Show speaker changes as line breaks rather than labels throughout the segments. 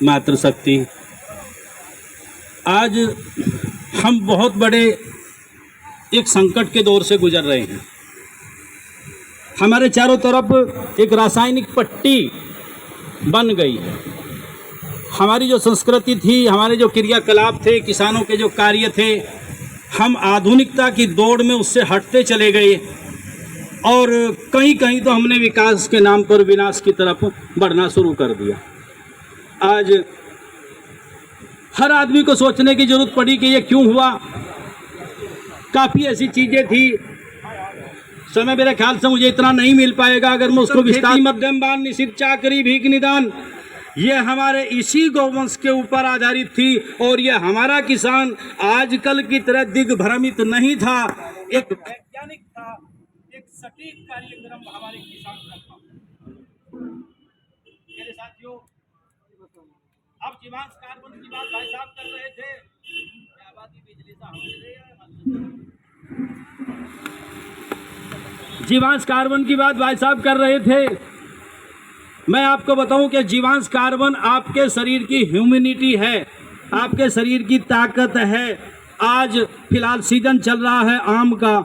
मातृशक्ति। आज हम बहुत बड़े एक संकट के दौर से गुजर रहे हैं। हमारे चारों तरफ एक रासायनिक पट्टी बन गई है। हमारी जो संस्कृति थी, हमारे जो क्रियाकलाप थे, किसानों के जो कार्य थे, हम आधुनिकता की दौड़ में उससे हटते चले गए और कहीं कहीं तो हमने विकास के नाम पर विनाश की तरफ बढ़ना शुरू कर दिया। आज हर आदमी को सोचने की जरूरत पड़ी कि ये क्यों हुआ। काफ़ी ऐसी चीज़ें थी, समय मेरे ख्याल से मुझे इतना नहीं मिल पाएगा अगर मैं उसको विस्तार। मध्यम बान निशित चाकरी भीख निदान, ये हमारे इसी गौवंश के ऊपर आधारित थी और ये हमारा किसान आजकल की तरह दिग्भ्रमित नहीं था, एक वैज्ञानिक था, एक सटीक कार्यक्रम हमारे किसान का था। मेरे साथियों, अब जीवांश कार्बन की बात भाई साहब कर रहे थे, आबादी बिजली से जीवांश कार्बन की बात भाई साहब कर रहे थे। मैं आपको बताऊं कि जीवांश कार्बन आपके शरीर की ह्यूमिनिटी है, आपके शरीर की ताकत है। आज फिलहाल सीजन चल रहा है आम का,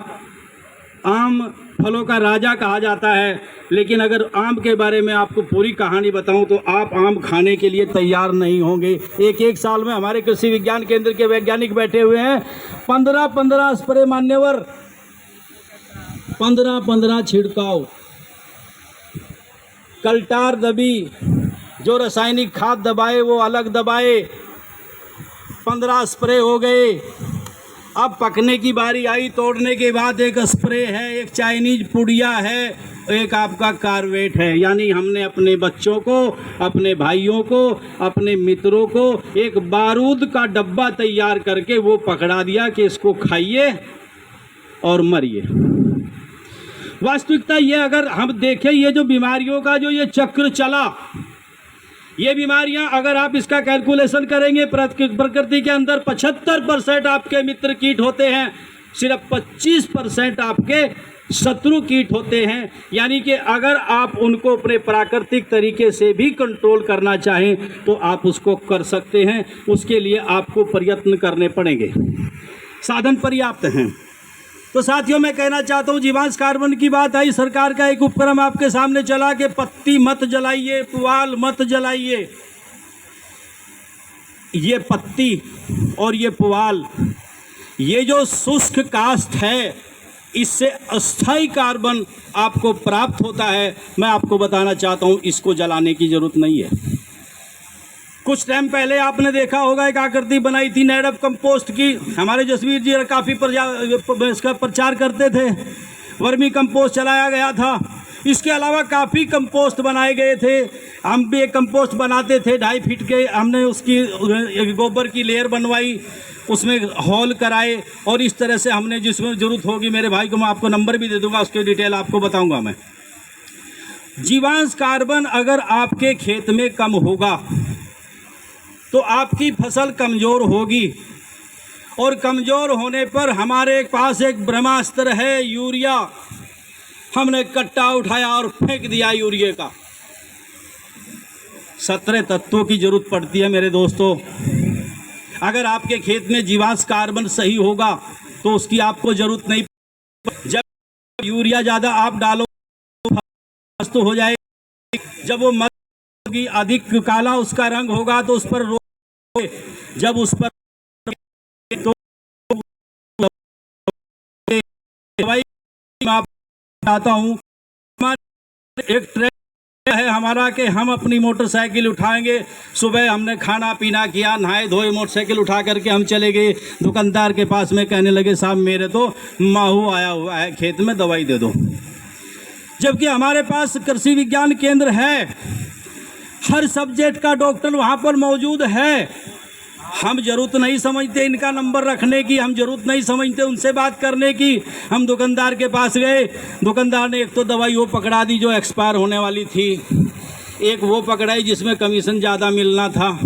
आम फलों का राजा कहा जाता है, लेकिन अगर आम के बारे में आपको पूरी कहानी बताऊं तो आप आम खाने के लिए तैयार नहीं होंगे। एक साल में हमारे कृषि विज्ञान केंद्र के वैज्ञानिक बैठे हुए हैं, 15 स्प्रे मान्यवर, 15 छिड़काव, कल्टार दबी, जो रासायनिक खाद दबाए वो अलग दबाए, 15 स्प्रे हो गए। अब पकने की बारी आई, तोड़ने के बाद एक स्प्रे है, एक चाइनीज पुड़िया है, एक आपका कार्वेट है। यानी हमने अपने बच्चों को, अपने भाइयों को, अपने मित्रों को एक बारूद का डब्बा तैयार करके वो पकड़ा दिया कि इसको खाइए और मरिए। वास्तविकता ये अगर हम देखें, ये जो बीमारियों का जो ये चक्र चला, ये बीमारियां अगर आप इसका कैलकुलेशन करेंगे, प्रकृति के अंदर 75% आपके मित्र कीट होते हैं, सिर्फ 25% आपके शत्रु कीट होते हैं। यानी कि अगर आप उनको अपने प्राकृतिक तरीके से भी कंट्रोल करना चाहें तो आप उसको कर सकते हैं। उसके लिए आपको प्रयत्न करने पड़ेंगे, साधन पर्याप्त हैं। तो साथियों, मैं कहना चाहता हूँ, जीवांश कार्बन की बात आई, सरकार का एक उपक्रम आपके सामने चला कि पत्ती मत जलाइए, पुआल मत जलाइए। ये पत्ती और ये पुआल, ये जो शुष्क काष्ठ है, इससे अस्थायी कार्बन आपको प्राप्त होता है। मैं आपको बताना चाहता हूँ, इसको जलाने की जरूरत नहीं है। कुछ टाइम पहले आपने देखा होगा, एक आकृति बनाई थी नैडब कंपोस्ट की, हमारे जसवीर जी काफ़ी इसका प्रचार करते थे। वर्मी कंपोस्ट चलाया गया था, इसके अलावा काफ़ी कंपोस्ट बनाए गए थे। हम भी एक कंपोस्ट बनाते थे 2.5 फीट के, हमने उसकी गोबर की लेयर बनवाई, उसमें हॉल कराए और इस तरह से हमने, जिसमें ज़रूरत होगी मेरे भाई को मैं आपको नंबर भी दे दूंगा, उसकी डिटेल आपको बताऊंगा मैं। जीवांश कार्बन अगर आपके खेत में कम होगा तो आपकी फसल कमज़ोर होगी, और कमज़ोर होने पर हमारे पास एक ब्रह्मास्त्र है, यूरिया। हमने कट्टा उठाया और फेंक दिया यूरिया का। 17 तत्वों की ज़रूरत पड़ती है मेरे दोस्तों। अगर आपके खेत में जीवांश कार्बन सही होगा तो उसकी आपको ज़रूरत नहीं। जब यूरिया ज़्यादा आप डालो तो हो जाएगी, जब वो होगी, अधिक काला उसका रंग होगा तो उस पर रोग, जब उस पर तो दवाई मैं बताता हूँ। एक ट्रेन है हमारा कि हम अपनी मोटरसाइकिल उठाएंगे, सुबह हमने खाना पीना किया, नहाए धोए, मोटरसाइकिल उठा करके हम चले गए दुकानदार के पास में, कहने लगे साहब मेरे तो माहू आया हुआ है खेत में, दवाई दे दो। जबकि हमारे पास कृषि विज्ञान केंद्र है, हर सब्जेक्ट का डॉक्टर वहाँ पर मौजूद है। हम ज़रूरत नहीं समझते इनका नंबर रखने की, हम ज़रूरत नहीं समझते उनसे बात करने की। हम दुकानदार के पास गए, दुकानदार ने एक तो दवाई वो पकड़ा दी जो एक्सपायर होने वाली थी, एक वो पकड़ाई जिसमें कमीशन ज़्यादा मिलना था।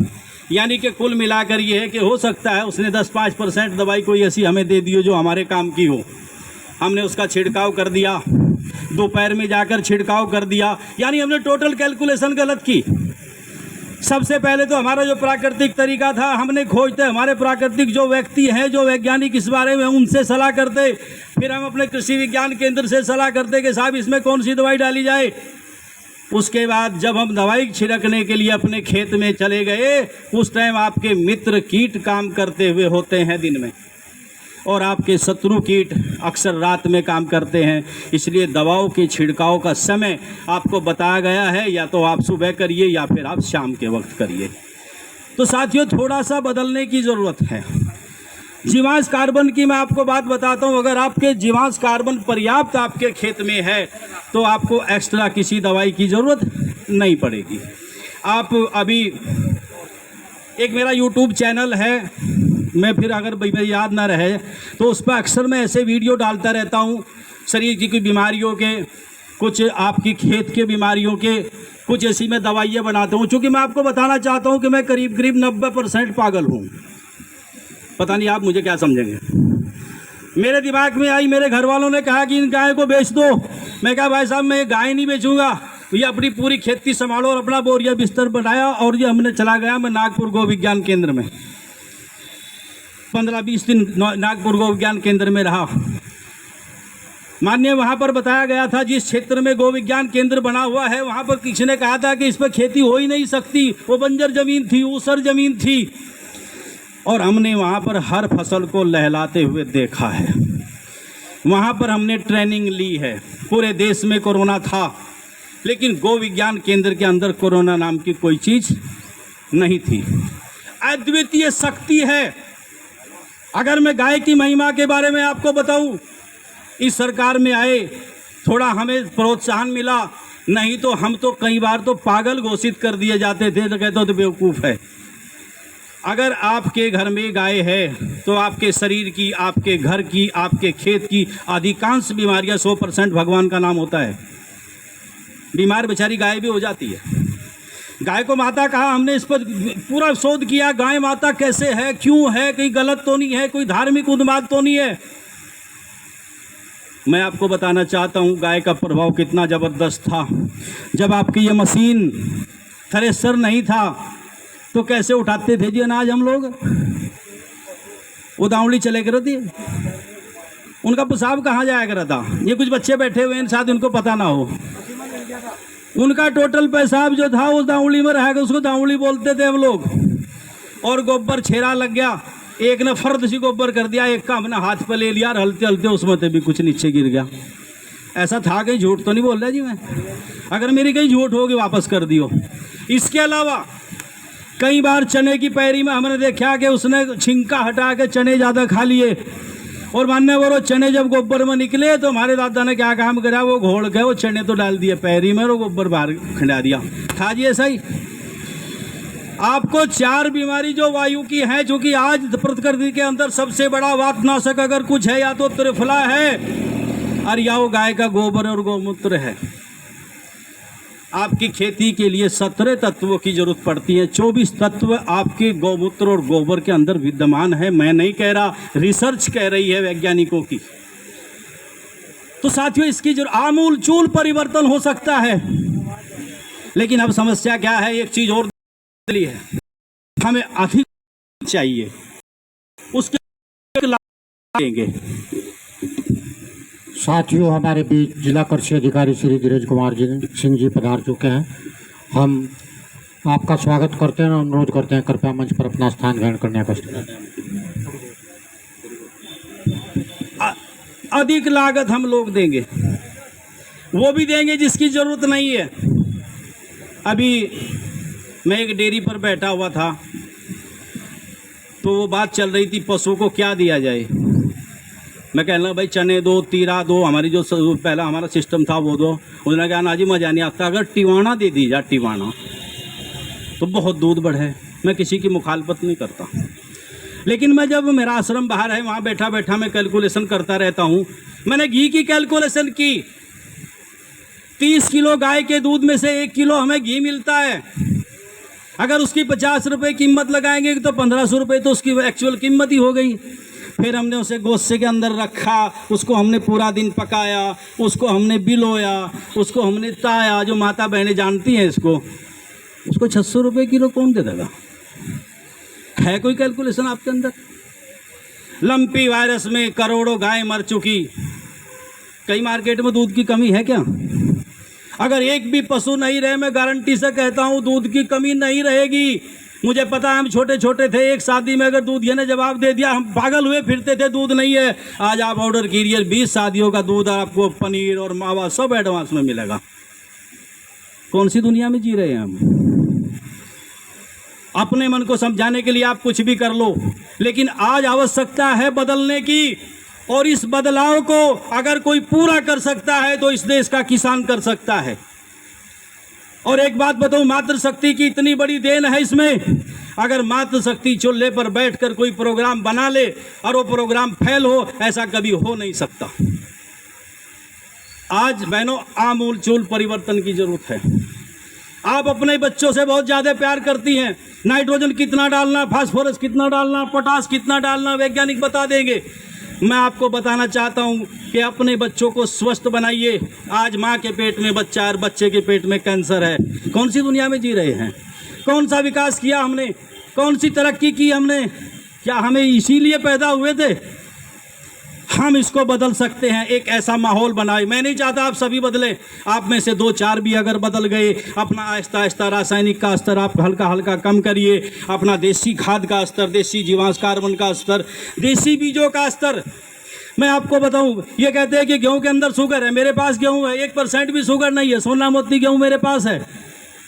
यानी कि कुल मिलाकर ये है कि हो सकता है उसने 10-5% दवाई कोई ऐसी हमें दे दी हो जो हमारे काम की हो। हमने उसका छिड़काव कर दिया, दोपहर में जाकर छिड़काव कर दिया, यानी हमने टोटल कैलकुलेशन गलत की। सबसे पहले तो हमारा जो प्राकृतिक तरीका था, हमने खोजते हमारे प्राकृतिक जो व्यक्ति हैं, जो वैज्ञानिक इस बारे में, उनसे सलाह करते। फिर हम अपने कृषि विज्ञान केंद्र से सलाह करते कि साहब इसमें कौन सी दवाई डाली जाए। उसके बाद जब हम दवाई छिड़कने के लिए अपने खेत में चले गए, उस टाइम आपके मित्र कीट काम करते हुए होते हैं दिन में, और आपके शत्रु कीट अक्सर रात में काम करते हैं। इसलिए दवाओं के छिड़काव का समय आपको बताया गया है, या तो आप सुबह करिए या फिर आप शाम के वक्त करिए। तो साथियों, थोड़ा सा बदलने की ज़रूरत है। जीवांश कार्बन की मैं आपको बात बताता हूँ। अगर आपके जीवांश कार्बन पर्याप्त आपके खेत में है तो आपको एक्स्ट्रा किसी दवाई की ज़रूरत नहीं पड़ेगी। आप अभी एक मेरा यूट्यूब चैनल है, मैं फिर अगर भाई याद ना रहे तो उस पर अक्सर मैं ऐसे वीडियो डालता रहता हूँ, शरीर की कोई बीमारियों के, कुछ आपकी खेत के बीमारियों के, कुछ ऐसी मैं दवाइयाँ बनाता हूँ। चूँकि मैं आपको बताना चाहता हूँ कि मैं करीब करीब 90% पागल हूँ। पता नहीं आप मुझे क्या समझेंगे। मेरे दिमाग में आई, मेरे घर वालों ने कहा कि इन गाय को बेच दो। मैं कहा भाई साहब मैं गाय नहीं बेचूंगा, ये अपनी पूरी खेती संभालो, और अपना बोरिया बिस्तर बनाया और ये हमने चला गया। मैं नागपुर गो विज्ञान केंद्र में 15-20 दिन नागपुर गो विज्ञान केंद्र में रहा। मान्य वहाँ पर बताया गया था जिस क्षेत्र में गो विज्ञान केंद्र बना हुआ है वहाँ पर किसी ने कहा था कि इस पर खेती हो ही नहीं सकती, वो बंजर ज़मीन थी, ऊसर ज़मीन थी। और हमने वहाँ पर हर फसल को लहलाते हुए देखा है। वहाँ पर हमने ट्रेनिंग ली है। पूरे देश में कोरोना था, लेकिन गो विज्ञान केंद्र के अंदर कोरोना नाम की कोई चीज़ नहीं थी। अद्वितीय शक्ति है। अगर मैं गाय की महिमा के बारे में आपको बताऊं, इस सरकार में आए थोड़ा हमें प्रोत्साहन मिला, नहीं तो हम तो कई बार तो पागल घोषित कर दिए जाते थे, तो कहते तो बेवकूफ़ है। अगर आपके घर में गाय है तो आपके शरीर की, आपके घर की, आपके खेत की अधिकांश बीमारियां 100% भगवान का नाम होता है। बीमार बेचारी गाय भी हो जाती है। गाय को माता कहा, हमने इस पर पूरा शोध किया, गाय माता कैसे है, क्यों है, कहीं गलत तो नहीं है, कोई धार्मिक उन्माद तो नहीं है। मैं आपको बताना चाहता हूँ गाय का प्रभाव कितना ज़बरदस्त था। जब आपकी ये मशीन थ्रेशर नहीं था तो कैसे उठाते थे जी अनाज हम लोग, वो दावड़ी चले कर थी, उनका पेशाब कहाँ जाया करा था। ये कुछ बच्चे बैठे हुए हैं शायद उनको पता ना हो, उनका टोटल पेशाब जो था उस दावड़ी में रहेगा, उसको दावड़ी बोलते थे हम लोग। और गोबर छेरा लग गया, एक ने फर्द सी गोबर कर दिया, एक का हमने हाथ पे ले लिया, हलते हलते उसमें से भी कुछ नीचे गिर गया। ऐसा था, कहीं झूठ तो नहीं बोल रहा जी मैं, अगर मेरी कहीं झूठ होगी वापस कर दियो। इसके अलावा कई बार चने की पैरी में हमने देखा कि उसने छिंका हटा के चने ज़्यादा खा लिए, और मानने वो चने जब गोबर में निकले तो हमारे दादा ने क्या काम करा, वो घोल के वो चने तो डाल दिए पैरी में और वो गोबर बाहर खिंडा दिया। था जी ऐसा ही। आपको 4 बीमारी जो वायु की है, चूँकि आज प्रकृति के अंदर सबसे बड़ा वातनाशक अगर कुछ है या तो त्रिफला है और या वो गाय का गोबर और गौमूत्र है। आपकी खेती के लिए 17 तत्वों की जरूरत पड़ती है। 24 तत्व आपके गौमूत्र और गोबर के अंदर विद्यमान है। मैं नहीं कह रहा, रिसर्च कह रही है वैज्ञानिकों की। तो साथियों, इसकी जो आमूल चूल परिवर्तन हो सकता है, लेकिन अब समस्या क्या है, एक चीज और है, हमें अधिक चाहिए, उसके लाएंगे।
साथियों, हमारे बीच जिला कृषि अधिकारी श्री धीरज कुमार सिंह जी पधार चुके हैं। हम आपका स्वागत करते हैं और अनुरोध करते हैं कृपया मंच पर अपना स्थान ग्रहण करने का।
अधिक लागत हम लोग देंगे, वो भी देंगे जिसकी जरूरत नहीं है। अभी मैं एक डेयरी पर बैठा हुआ था तो वो बात चल रही थी पशु को क्या दिया जाए। मैं कह रहा भाई चने दो, तीरा दो, हमारी जो पहला हमारा सिस्टम था वो दो। उसने कहा ना जी मजा नहीं आता, अगर टिवाना दे दी जा, टिवाना तो बहुत दूध बढ़े। मैं किसी की मुखालफत नहीं करता, लेकिन मैं जब मेरा आश्रम बाहर है वहाँ बैठा बैठा मैं कैलकुलेशन करता रहता हूँ। मैंने घी की कैलकुलेशन की, 30 किलो गाय के दूध में से 1 किलो हमें घी मिलता है। अगर उसकी 50 रुपये कीमत लगाएंगे तो 1500 रुपये तो उसकी एक्चुअल कीमत ही हो गई। फिर हमने उसे गोश्त के अंदर रखा, उसको हमने पूरा दिन पकाया, उसको हमने बिलोया, उसको हमने ताया, जो माता बहनें जानती हैं इसको। उसको 600 रुपये किलो कौन दे देगा? है कोई कैलकुलेशन आपके अंदर? लंपी वायरस में करोड़ों गाय मर चुकी, कई मार्केट में दूध की कमी है क्या? अगर एक भी पशु नहीं रहे, मैं गारंटी से कहता हूं दूध की कमी नहीं रहेगी। मुझे पता है, हम छोटे छोटे थे, एक शादी में अगर दूधिया ने जवाब दे दिया, हम पागल हुए फिरते थे, दूध नहीं है। आज आप ऑर्डर कीजिए, 20 शादियों का दूध आपको पनीर और मावा सब एडवांस में मिलेगा। कौन सी दुनिया में जी रहे हैं हम? अपने मन को समझाने के लिए आप कुछ भी कर लो, लेकिन आज आवश्यकता है बदलने की, और इस बदलाव को अगर कोई पूरा कर सकता है तो इस देश का किसान कर सकता है। और एक बात बताऊं, मातृशक्ति की इतनी बड़ी देन है इसमें। अगर मातृशक्ति चूल्हे पर बैठकर कोई प्रोग्राम बना ले और वो प्रोग्राम फेल हो, ऐसा कभी हो नहीं सकता। आज बहनों, आमूल चूल परिवर्तन की जरूरत है। आप अपने बच्चों से बहुत ज़्यादा प्यार करती हैं, नाइट्रोजन कितना डालना, फास्फोरस कितना डालना, पोटास कितना डालना वैज्ञानिक बता देंगे। मैं आपको बताना चाहता हूं कि अपने बच्चों को स्वस्थ बनाइए। आज माँ के पेट में बच्चा और बच्चे के पेट में कैंसर है। कौन सी दुनिया में जी रहे हैं? कौन सा विकास किया हमने? कौन सी तरक्की की हमने? क्या हमें इसीलिए पैदा हुए थे? हम इसको बदल सकते हैं, एक ऐसा माहौल बनाए। मैं नहीं चाहता आप सभी बदले, आप में से 2-4 भी अगर बदल गए, अपना आहिस्ता आहिस्ता रासायनिक का स्तर आप हल्का हल्का कम करिए, अपना देसी खाद का स्तर, देसी जीवांश कार्बन का स्तर, देसी बीजों का स्तर। मैं आपको बताऊं, ये कहते हैं कि गेहूं के अंदर शुगर है, मेरे पास गेहूं है 1% भी शुगर नहीं है, सोना मोती गेहूं मेरे पास है,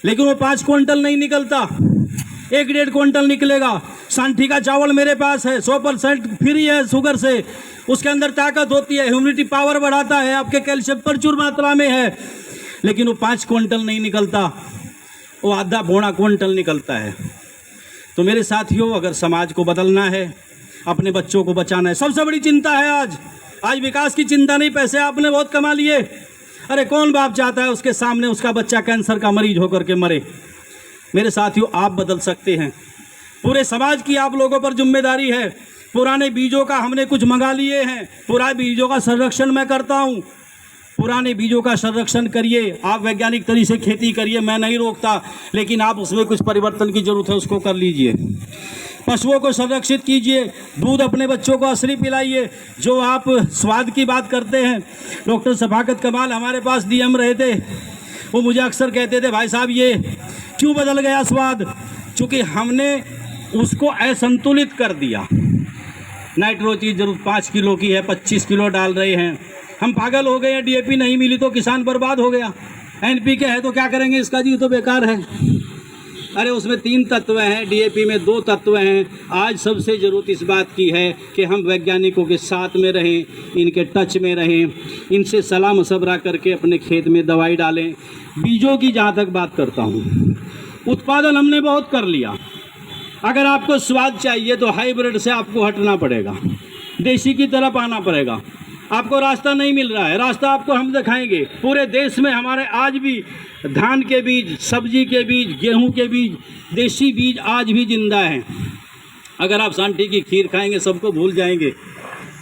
लेकिन वो 5 क्विंटल नहीं निकलता, 1-1.5 क्विंटल निकलेगा। सांठी का चावल मेरे पास है, 100% फ्री है शुगर से, उसके अंदर ताकत होती है, ह्यूमिडिटी पावर बढ़ाता है, आपके कैल्शियम प्रचुर मात्रा में है, लेकिन वो 5 क्विंटल नहीं निकलता, वो आधा पौना क्विंटल निकलता है। तो मेरे साथियों, अगर समाज को बदलना है, अपने बच्चों को बचाना है, सबसे बड़ी चिंता है आज विकास की चिंता नहीं, पैसे आपने बहुत कमा लिए। अरे कौन बाप चाहता है उसके सामने उसका बच्चा कैंसर का मरीज होकर के मरे? मेरे साथियों, आप बदल सकते हैं। पूरे समाज की आप लोगों पर जिम्मेदारी है। पुराने बीजों का हमने कुछ मंगा लिए हैं, पुराने बीजों का संरक्षण मैं करता हूं। पुराने बीजों का संरक्षण करिए, आप वैज्ञानिक तरीके से खेती करिए, मैं नहीं रोकता, लेकिन आप उसमें कुछ परिवर्तन की जरूरत है, उसको कर लीजिए। पशुओं को संरक्षित कीजिए, दूध अपने बच्चों को असली पिलाइए। जो आप स्वाद की बात करते हैं, डॉक्टर शफाकत कमाल हमारे पास डीएम रहे थे, वो मुझे अक्सर कहते थे, भाई साहब ये क्यों बदल गया स्वाद? चूँकि हमने उसको असंतुलित कर दिया। नाइट्रोजन जरूर 5 किलो की है, 25 किलो डाल रहे हैं, हम पागल हो गए हैं। डीएपी नहीं मिली तो किसान बर्बाद हो गया, एनपीके है तो क्या करेंगे इसका जी, तो बेकार है। अरे उसमें 3 तत्व हैं, डीएपी में 2 तत्व हैं। आज सबसे ज़रूरत इस बात की है कि हम वैज्ञानिकों के साथ में रहें, इनके टच में रहें, इनसे सलाह मशवरा करके अपने खेत में दवाई डालें। बीजों की जहाँ तक बात करता हूँ, उत्पादन हमने बहुत कर लिया। अगर आपको स्वाद चाहिए तो हाइब्रिड से आपको हटना पड़ेगा, देसी की तरफ आना पड़ेगा। आपको रास्ता नहीं मिल रहा है, रास्ता आपको हम दिखाएंगे। पूरे देश में हमारे आज भी धान के बीज, सब्जी के बीज, गेहूं के बीज, देसी बीज आज भी जिंदा हैं। अगर आप सांठी की खीर खाएंगे सबको भूल जाएंगे।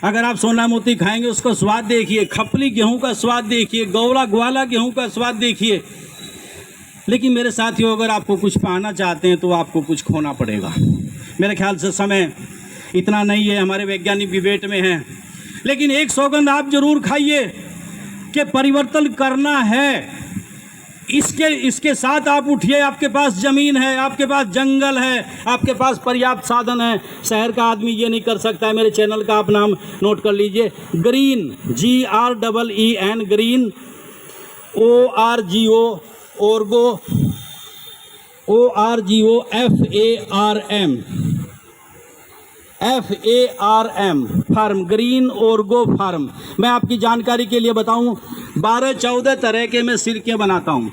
अगर आप सोना मोती खाएंगे उसका स्वाद देखिए, खपली गेहूं का स्वाद देखिए, गौरा ग्वाला गेहूं का स्वाद देखिए। लेकिन मेरे साथियों, अगर आपको कुछ पाना चाहते हैं तो आपको कुछ खोना पड़ेगा। मेरे ख्याल से समय इतना नहीं है, हमारे वैज्ञानिक डिबेट में हैं, लेकिन एक सौगंध आप जरूर खाइए कि परिवर्तन करना है। इसके साथ आप उठिए। आपके पास ज़मीन है, आपके पास जंगल है, आपके पास पर्याप्त साधन है। शहर का आदमी ये नहीं कर सकता है। मेरे चैनल का आप नाम नोट कर लीजिए, Green, GREEN, Green, ORGO, ORGO, FARM, Farm, Green Orgo Farm. मैं आपकी जानकारी के लिए बताऊं, 12-14 तरह के मैं सिरके बनाता हूं।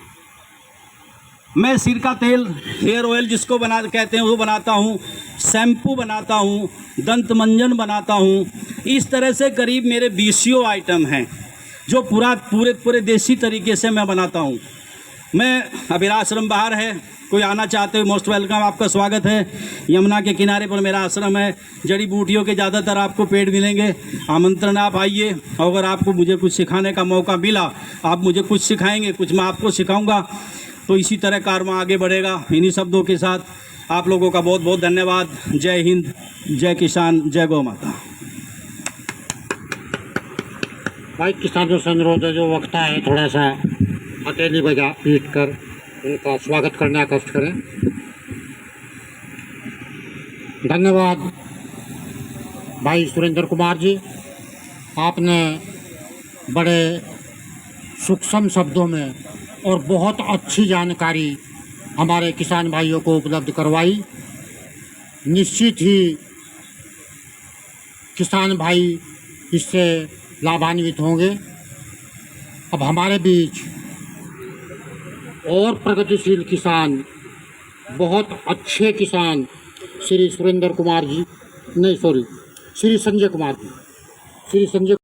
मैं सिरका तेल, हेयर ऑयल जिसको कहते हैं वो बनाता हूं, शैम्पू बनाता हूं, दंत मंजन बनाता हूं। इस तरह से करीब मेरे 20 आइटम हैं जो पूरे देसी तरीके से मैं बनाता हूं। मैं अभी आश्रम बाहर है, कोई आना चाहते हो मोस्ट वेलकम, आपका स्वागत है। यमुना के किनारे पर मेरा आश्रम है। जड़ी बूटियों के ज़्यादातर आपको पेड़ मिलेंगे। आमंत्रण, आप आइए। अगर आपको मुझे कुछ सिखाने का मौका मिला, आप मुझे कुछ सिखाएंगे, कुछ मैं आपको सिखाऊंगा। तो इसी तरह कार्य आगे बढ़ेगा। इन्हीं शब्दों के साथ आप लोगों का बहुत बहुत धन्यवाद। जय हिंद, जय किसान, जय गौ माता।
भाई किसानों से अनुरोध है, जो वक्ता है थोड़ा सा हथेली बजा पीट कर उनका स्वागत करने का कष्ट करें। धन्यवाद भाई सुरेंद्र कुमार जी, आपने बड़े सूक्ष्म शब्दों में और बहुत अच्छी जानकारी हमारे किसान भाइयों को उपलब्ध करवाई। निश्चित ही किसान भाई इससे लाभान्वित होंगे। अब हमारे बीच और प्रगतिशील किसान, बहुत अच्छे किसान श्री सुरेंद्र कुमार जी, नहीं सॉरी, श्री संजय कुमार जी, श्री संजय